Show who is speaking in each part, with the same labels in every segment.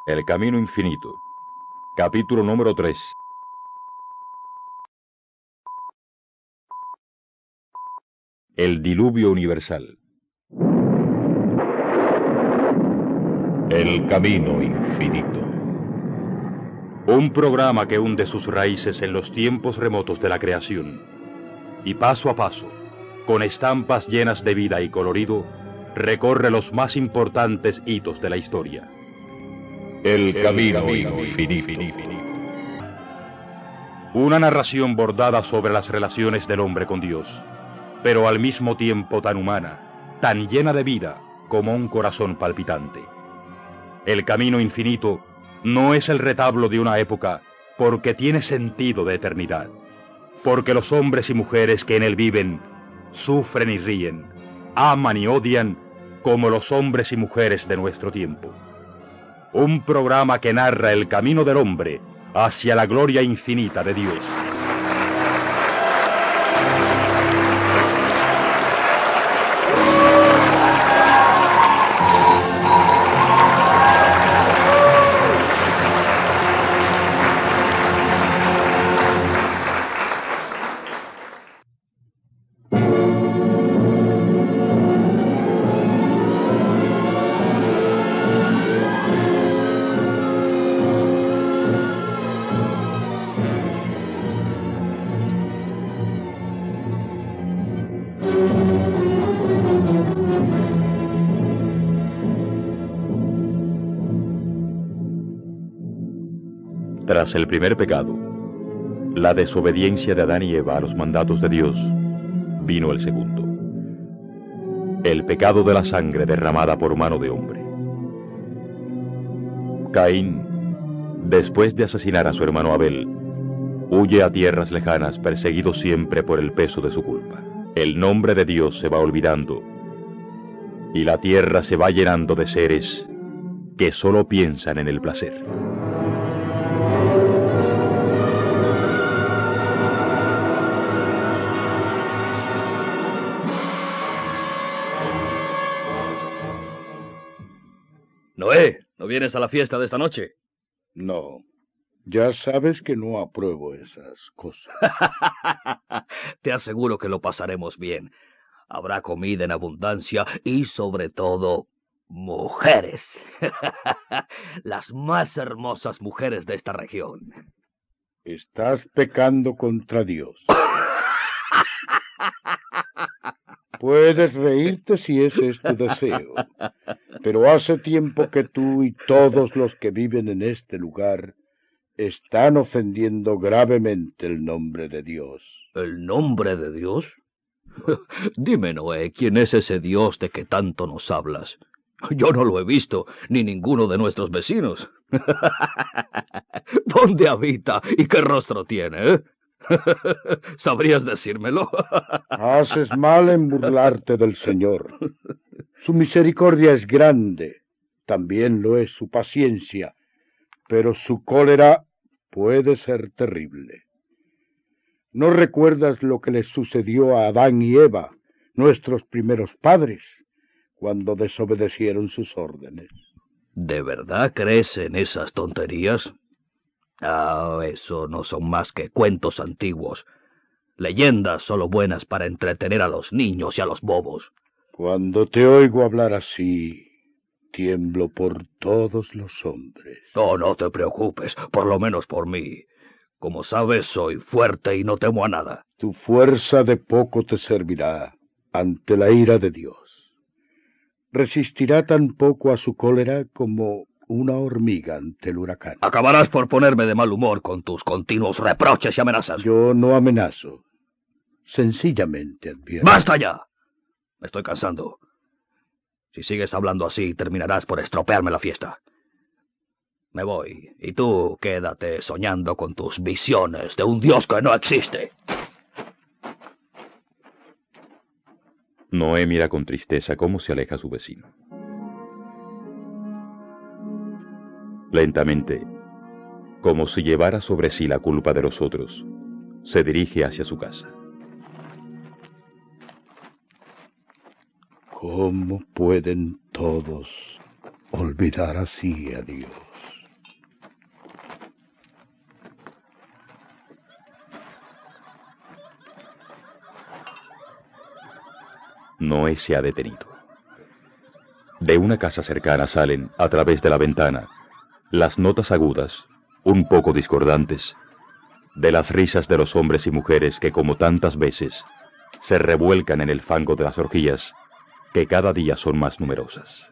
Speaker 1: El camino infinito. Capítulo número 3. El diluvio universal. El camino infinito. Un programa que hunde sus raíces en los tiempos remotos de la creación y paso a paso, con estampas llenas de vida y colorido, recorre los más importantes hitos de la historia. El camino infinito. Una narración bordada sobre las relaciones del hombre con Dios, pero al mismo tiempo tan humana, tan llena de vida como un corazón palpitante. El camino infinito no es el retablo de una época porque tiene sentido de eternidad, porque los hombres y mujeres que en él viven sufren y ríen, aman y odian como los hombres y mujeres de nuestro tiempo. Un programa que narra el camino del hombre hacia la gloria infinita de Dios. Tras el primer pecado, la desobediencia de Adán y Eva a los mandatos de Dios, vino el segundo. El pecado de la sangre derramada por mano de hombre. Caín, después de asesinar a su hermano Abel, huye a tierras lejanas perseguido siempre por el peso de su culpa. El nombre de Dios se va olvidando y la tierra se va llenando de seres que solo piensan en el placer.
Speaker 2: Noé, ¿no vienes a la fiesta de esta noche?
Speaker 3: No, ya sabes que no apruebo esas cosas.
Speaker 2: Te aseguro que lo pasaremos bien. Habrá comida en abundancia y, sobre todo, mujeres. Las más hermosas mujeres de esta región.
Speaker 3: Estás pecando contra Dios. Puedes reírte si ese es tu deseo, pero hace tiempo que tú y todos los que viven en este lugar están ofendiendo gravemente el nombre de Dios.
Speaker 2: ¿El nombre de Dios? Dime, Noé, ¿quién es ese Dios de que tanto nos hablas? Yo no lo he visto, ni ninguno de nuestros vecinos. ¿Dónde habita y qué rostro tiene, eh? ¿Sabrías decírmelo?
Speaker 3: Haces mal en burlarte del Señor. Su misericordia es grande, también lo es su paciencia, pero su cólera puede ser terrible. ¿No recuerdas lo que les sucedió a Adán y Eva, nuestros primeros padres, cuando desobedecieron sus órdenes?
Speaker 2: ¿De verdad crees en esas tonterías? Eso no son más que cuentos antiguos. Leyendas solo buenas para entretener a los niños y a los bobos.
Speaker 3: Cuando te oigo hablar así, tiemblo por todos los hombres.
Speaker 2: Oh, no te preocupes, por lo menos por mí. Como sabes, soy fuerte y no temo a nada.
Speaker 3: Tu fuerza de poco te servirá ante la ira de Dios. Resistirá tan poco a su cólera como una hormiga ante el huracán.
Speaker 2: Acabarás por ponerme de mal humor con tus continuos reproches y amenazas.
Speaker 3: Yo no amenazo. Sencillamente advierto.
Speaker 2: ¡Basta ya! Me estoy cansando. Si sigues hablando así, terminarás por estropearme la fiesta. Me voy, y tú quédate soñando con tus visiones de un Dios que no existe.
Speaker 1: Noé mira con tristeza cómo se aleja su vecino. Lentamente, como si llevara sobre sí la culpa de los otros, se dirige hacia su casa.
Speaker 3: ¿Cómo pueden todos olvidar así a Dios?
Speaker 1: Noé se ha detenido. De una casa cercana salen, a través de la ventana, las notas agudas, un poco discordantes, de las risas de los hombres y mujeres que, como tantas veces, se revuelcan en el fango de las orgías, que cada día son más numerosas.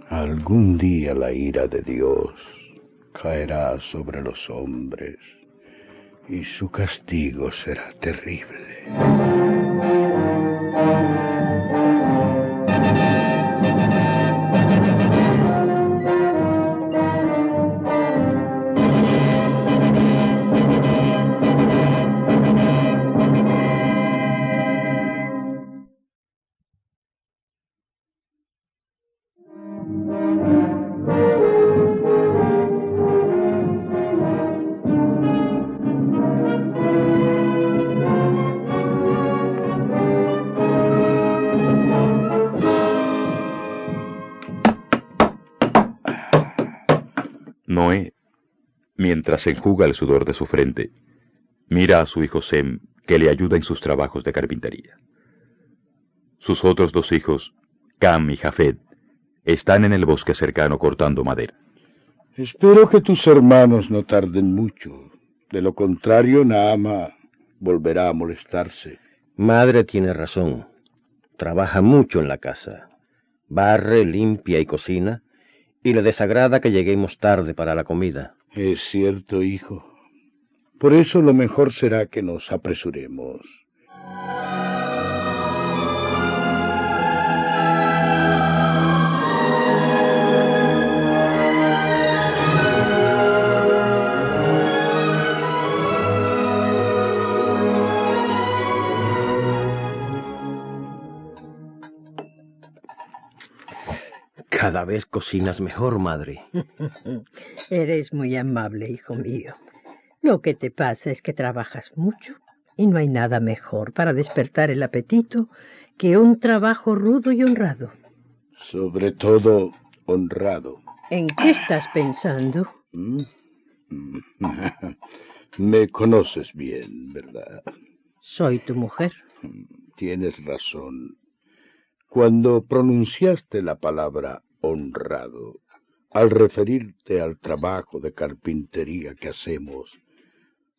Speaker 3: Algún día la ira de Dios caerá sobre los hombres y su castigo será terrible.
Speaker 1: Noé, mientras enjuga el sudor de su frente, mira a su hijo Sem, que le ayuda en sus trabajos de carpintería. Sus otros dos hijos, Cam y Jafet, están en el bosque cercano cortando madera.
Speaker 3: Espero que tus hermanos no tarden mucho. De lo contrario, Naama volverá a molestarse.
Speaker 4: Madre tiene razón. Trabaja mucho en la casa. Barre, limpia y cocina, y le desagrada que lleguemos tarde para la comida.
Speaker 3: Es cierto, hijo. Por eso lo mejor será que nos apresuremos.
Speaker 4: Cada vez cocinas mejor, madre.
Speaker 5: Eres muy amable, hijo mío. Lo que te pasa es que trabajas mucho y no hay nada mejor para despertar el apetito que un trabajo rudo y honrado.
Speaker 3: Sobre todo, honrado.
Speaker 5: ¿En qué estás pensando?
Speaker 3: Me conoces bien, ¿verdad?
Speaker 5: Soy tu mujer.
Speaker 3: Tienes razón. Cuando pronunciaste la palabra honrado, al referirte al trabajo de carpintería que hacemos,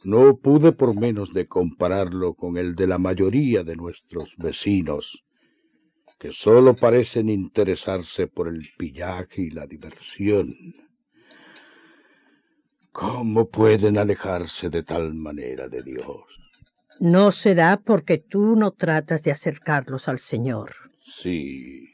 Speaker 3: no pude por menos de compararlo con el de la mayoría de nuestros vecinos, que solo parecen interesarse por el pillaje y la diversión. ¿Cómo pueden alejarse de tal manera de Dios?
Speaker 5: No será porque tú no tratas de acercarlos al Señor.
Speaker 3: Sí,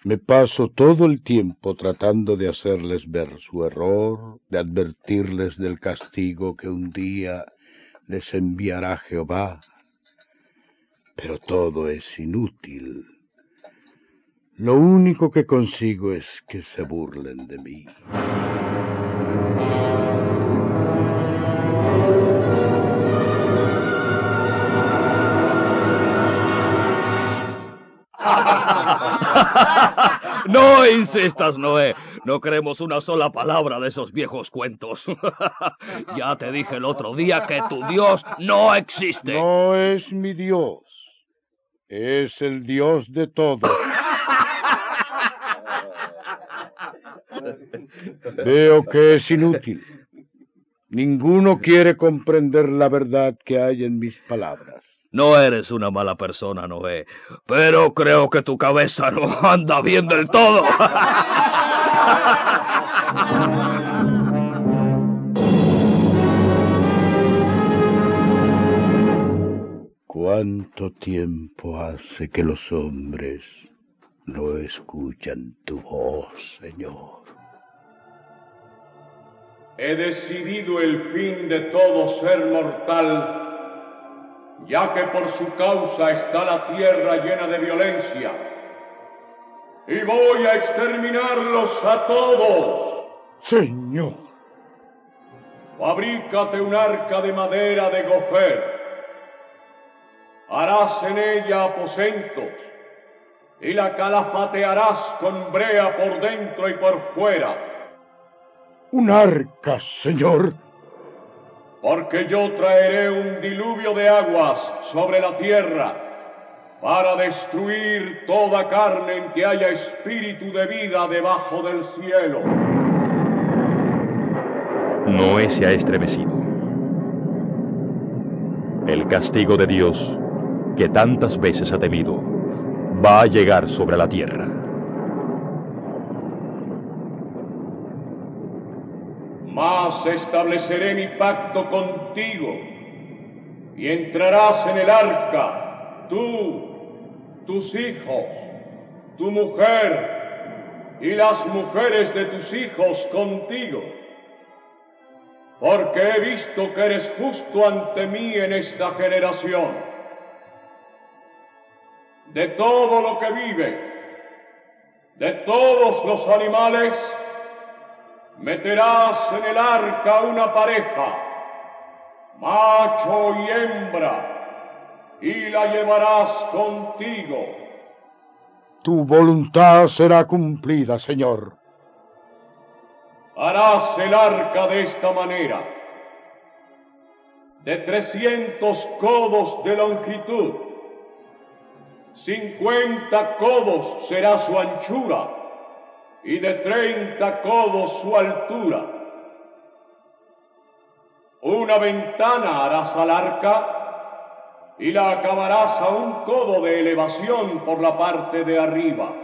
Speaker 3: me paso todo el tiempo tratando de hacerles ver su error, de advertirles del castigo que un día les enviará Jehová. Pero todo es inútil. Lo único que consigo es que se burlen de mí.
Speaker 2: No insistas, Noé. No queremos una sola palabra de esos viejos cuentos. Ya te dije el otro día que tu Dios no existe.
Speaker 3: No es mi Dios. Es el Dios de todos. Veo que es inútil. Ninguno quiere comprender la verdad que hay en mis palabras.
Speaker 2: No eres una mala persona, Noé, pero creo que tu cabeza no anda bien del todo.
Speaker 3: ¿Cuánto tiempo hace que los hombres no escuchan tu voz, Señor?
Speaker 6: He decidido el fin de todo ser mortal, ya que por su causa está la tierra llena de violencia, y voy a exterminarlos a todos.
Speaker 3: Señor.
Speaker 6: Fabrícate un arca de madera de gofer. Harás en ella aposentos, y la calafatearás con brea por dentro y por fuera.
Speaker 3: Un arca, Señor.
Speaker 6: porque yo traeré un diluvio de aguas sobre la tierra para destruir toda carne en que haya espíritu de vida debajo del cielo.
Speaker 1: Noé se ha estremecido. El castigo de Dios, que tantas veces ha temido, va a llegar sobre la tierra.
Speaker 6: Mas estableceré mi pacto contigo, y entrarás en el arca, tú, tus hijos, tu mujer, y las mujeres de tus hijos contigo, porque he visto que eres justo ante mí en esta generación. De todo lo que vive, de todos los animales, meterás en el arca una pareja, macho y hembra, y la llevarás contigo.
Speaker 3: Tu voluntad será cumplida, Señor.
Speaker 6: Harás el arca de esta manera: de 300 codos de longitud, 50 codos será su anchura, y de 30 codos su altura. Una ventana harás al arca, y la acabarás a 1 codo de elevación por la parte de arriba.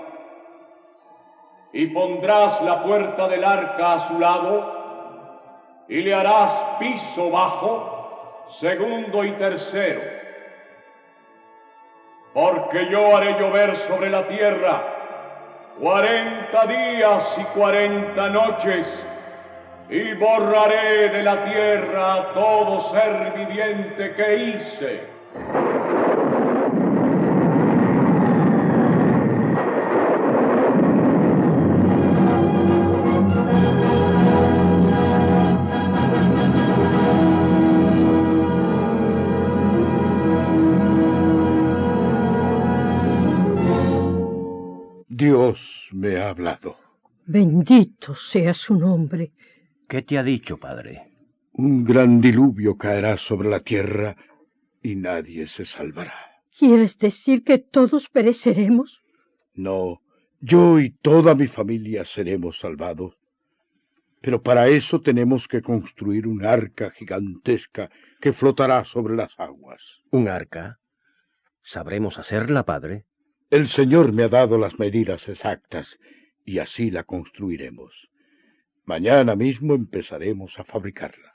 Speaker 6: Y pondrás la puerta del arca a su lado, y le harás piso bajo, segundo y tercero. Porque yo haré llover sobre la tierra 40 días y 40 noches, y borraré de la tierra a todo ser viviente que hice.
Speaker 3: Dios me ha hablado.
Speaker 5: Bendito sea su nombre.
Speaker 4: ¿Qué te ha dicho, padre?
Speaker 3: Un gran diluvio caerá sobre la tierra y nadie se salvará.
Speaker 5: ¿Quieres decir que todos pereceremos?
Speaker 3: No, yo y toda mi familia seremos salvados. Pero para eso tenemos que construir un arca gigantesca que flotará sobre las aguas.
Speaker 4: ¿Un arca? ¿Sabremos hacerla, padre?
Speaker 3: El Señor me ha dado las medidas exactas y así la construiremos. Mañana mismo empezaremos a fabricarla.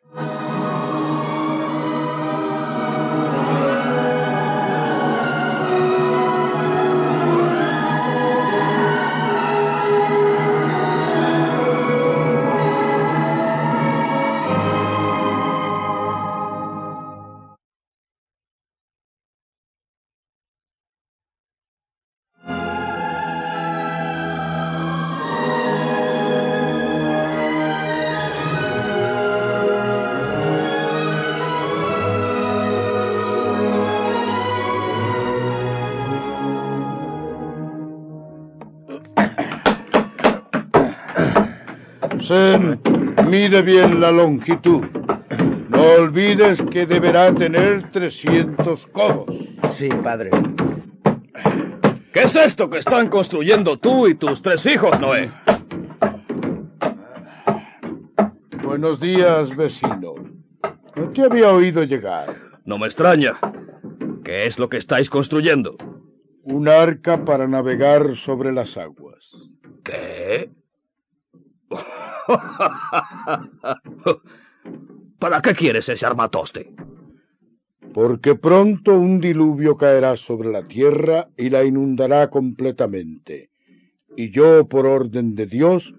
Speaker 3: Mide bien la longitud. No olvides que deberá tener 300 codos.
Speaker 4: Sí, padre.
Speaker 2: ¿Qué es esto que están construyendo tú y tus 3 hijos, Noé?
Speaker 3: Buenos días, vecino. No te había oído llegar.
Speaker 2: No me extraña. ¿Qué es lo que estáis construyendo?
Speaker 3: Un arca para navegar sobre las aguas.
Speaker 2: ¿Qué? ¿Para qué quieres ese armatoste?
Speaker 3: Porque pronto un diluvio caerá sobre la tierra y la inundará completamente. Y yo, por orden de Dios,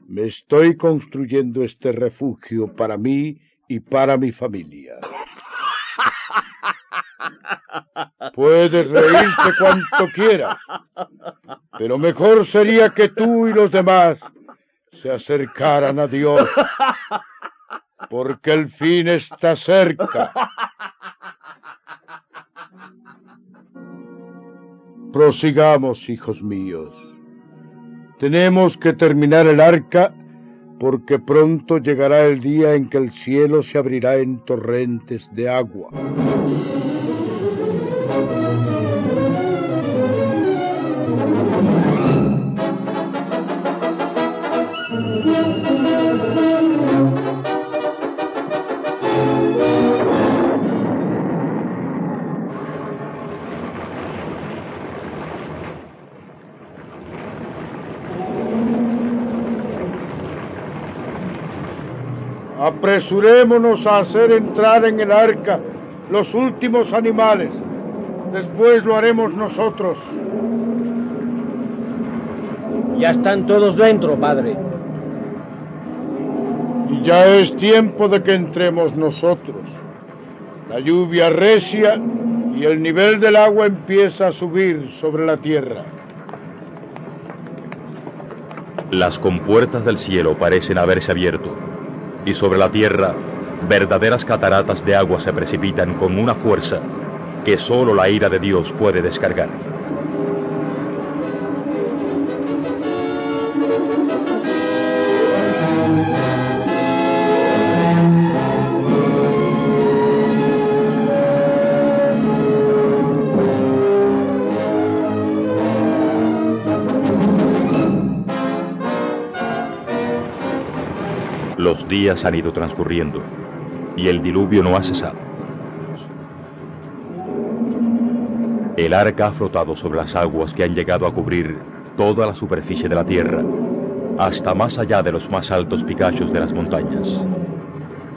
Speaker 3: me estoy construyendo este refugio para mí y para mi familia. Puedes reírte cuanto quieras, pero mejor sería que tú y los demás se acercaran a Dios, porque el fin está cerca. Prosigamos, hijos míos. Tenemos que terminar el arca, porque pronto llegará el día en que el cielo se abrirá en torrentes de agua. Apresurémonos a hacer entrar en el arca los últimos animales. Después lo haremos nosotros.
Speaker 7: Ya están todos dentro, padre.
Speaker 3: Y ya es tiempo de que entremos nosotros. La lluvia recia y el nivel del agua empieza a subir sobre la tierra.
Speaker 1: Las compuertas del cielo parecen haberse abierto, y sobre la tierra, verdaderas cataratas de agua se precipitan con una fuerza que solo la ira de Dios puede descargar. Los días han ido transcurriendo y el diluvio no ha cesado. El arca ha flotado sobre las aguas que han llegado a cubrir toda la superficie de la tierra, hasta más allá de los más altos picachos de las montañas.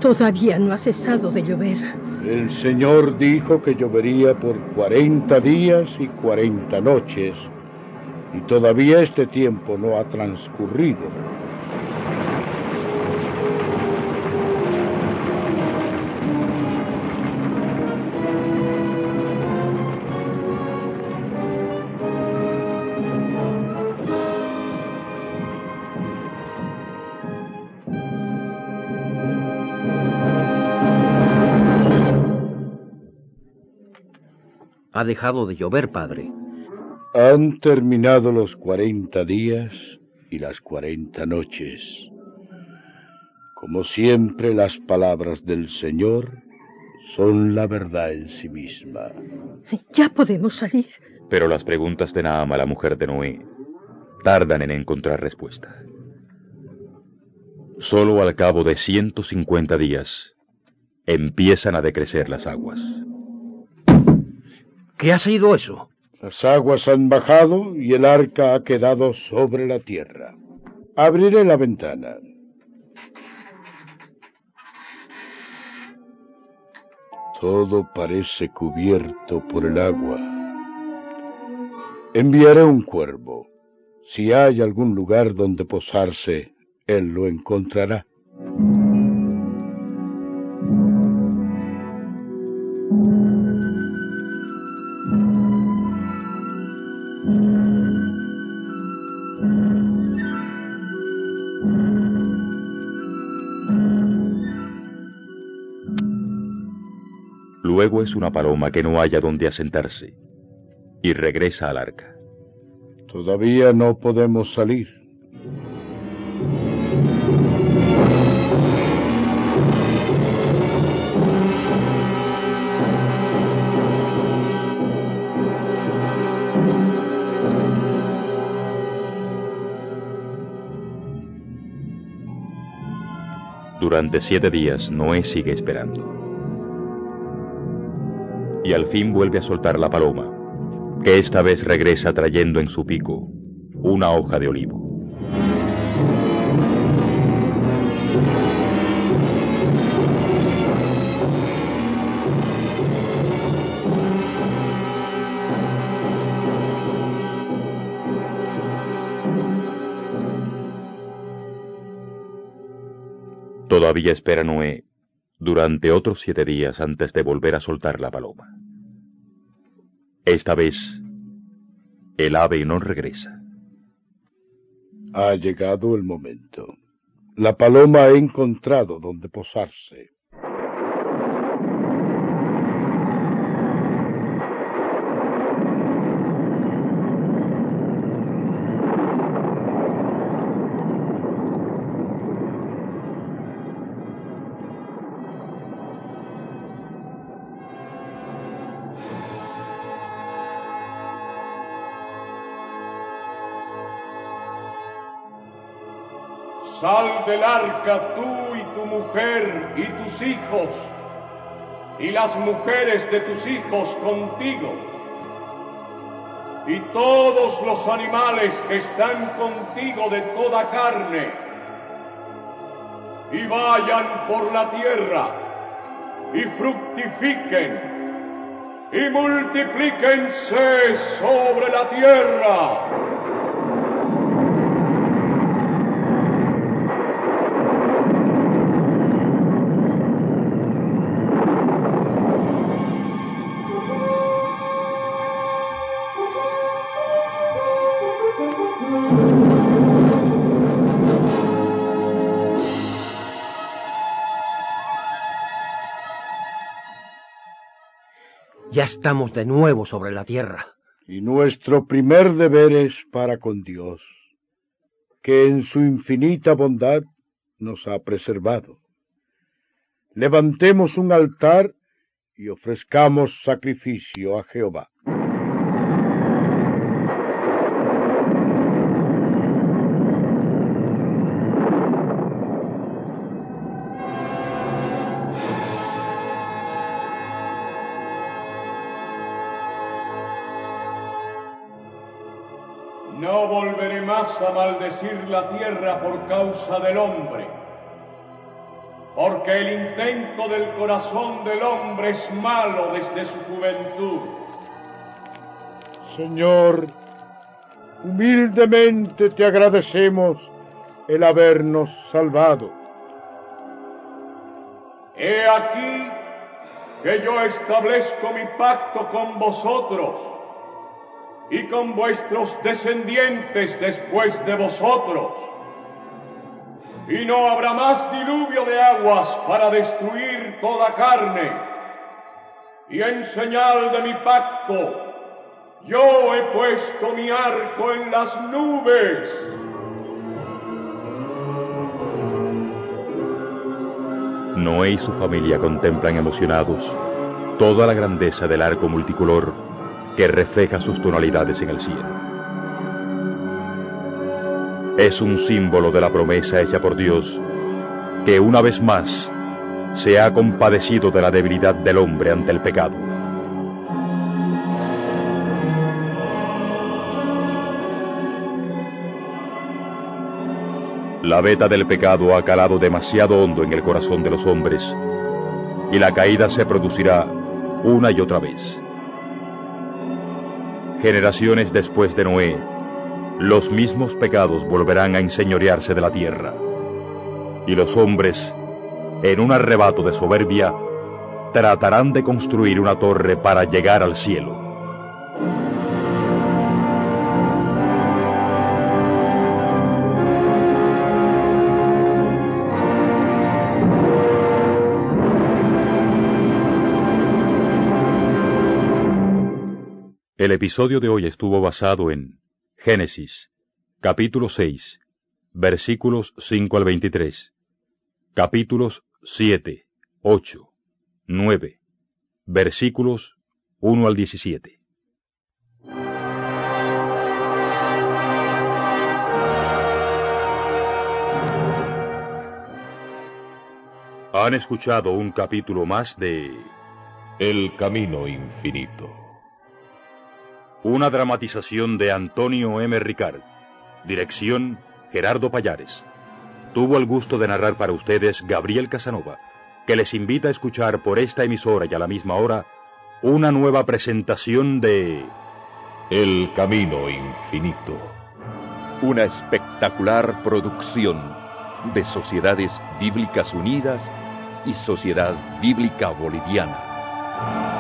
Speaker 5: Todavía no ha cesado de llover.
Speaker 3: El Señor dijo que llovería por 40 días y 40 noches, y todavía este tiempo no ha transcurrido.
Speaker 4: Ha dejado de llover, padre.
Speaker 3: Han terminado los 40 días y las 40 noches. Como siempre, las palabras del Señor son la verdad en sí misma.
Speaker 5: Ya podemos salir.
Speaker 1: Pero las preguntas de Naama, la mujer de Noé, tardan en encontrar respuesta. Solo al cabo de 150 días empiezan a decrecer las aguas.
Speaker 7: ¿Qué ha sido eso?
Speaker 3: Las aguas han bajado y el arca ha quedado sobre la tierra. Abriré la ventana. Todo parece cubierto por el agua. Enviaré un cuervo. Si hay algún lugar donde posarse, él lo encontrará.
Speaker 1: Luego es una paloma que no halla donde asentarse y regresa al arca.
Speaker 3: Todavía no podemos salir.
Speaker 1: Durante 7 días Noé sigue esperando. Y al fin vuelve a soltar la paloma, que esta vez regresa trayendo en su pico una hoja de olivo. Todavía espera Noé durante otros 7 días antes de volver a soltar la paloma. Esta vez, el ave no regresa.
Speaker 3: Ha llegado el momento. La paloma ha encontrado donde posarse.
Speaker 6: Sal del arca tú y tu mujer y tus hijos, y las mujeres de tus hijos contigo, y todos los animales que están contigo de toda carne, y vayan por la tierra, y fructifiquen, y multiplíquense sobre la tierra.
Speaker 7: Ya estamos de nuevo sobre la tierra.
Speaker 3: Y nuestro primer deber es para con Dios, que en su infinita bondad nos ha preservado. Levantemos un altar y ofrezcamos sacrificio a Jehová.
Speaker 6: No volveré más a maldecir la tierra por causa del hombre, porque el intento del corazón del hombre es malo desde su juventud.
Speaker 3: Señor, humildemente te agradecemos el habernos salvado.
Speaker 6: He aquí que yo establezco mi pacto con vosotros y con vuestros descendientes después de vosotros, y no habrá más diluvio de aguas para destruir toda carne, y en señal de mi pacto, yo he puesto mi arco en las nubes.
Speaker 1: Noé y su familia contemplan emocionados toda la grandeza del arco multicolor que refleja sus tonalidades en el cielo. Es un símbolo de la promesa hecha por Dios, que una vez más se ha compadecido de la debilidad del hombre ante el pecado. La veta del pecado ha calado demasiado hondo en el corazón de los hombres, y la caída se producirá una y otra vez. Generaciones después de Noé, los mismos pecados volverán a enseñorearse de la tierra, y los hombres, en un arrebato de soberbia, tratarán de construir una torre para llegar al cielo. El episodio de hoy estuvo basado en Génesis, capítulo 6, versículos 5 al 23, capítulos 7, 8, 9, versículos 1 al 17. Han escuchado un capítulo más de
Speaker 8: El Camino Infinito.
Speaker 1: Una dramatización de Antonio M. Ricard. Dirección, Gerardo Payares. Tuvo el gusto de narrar para ustedes Gabriel Casanova, que les invita a escuchar por esta emisora y a la misma hora una nueva presentación de
Speaker 8: El Camino Infinito.
Speaker 9: Una espectacular producción de Sociedades Bíblicas Unidas y Sociedad Bíblica Boliviana.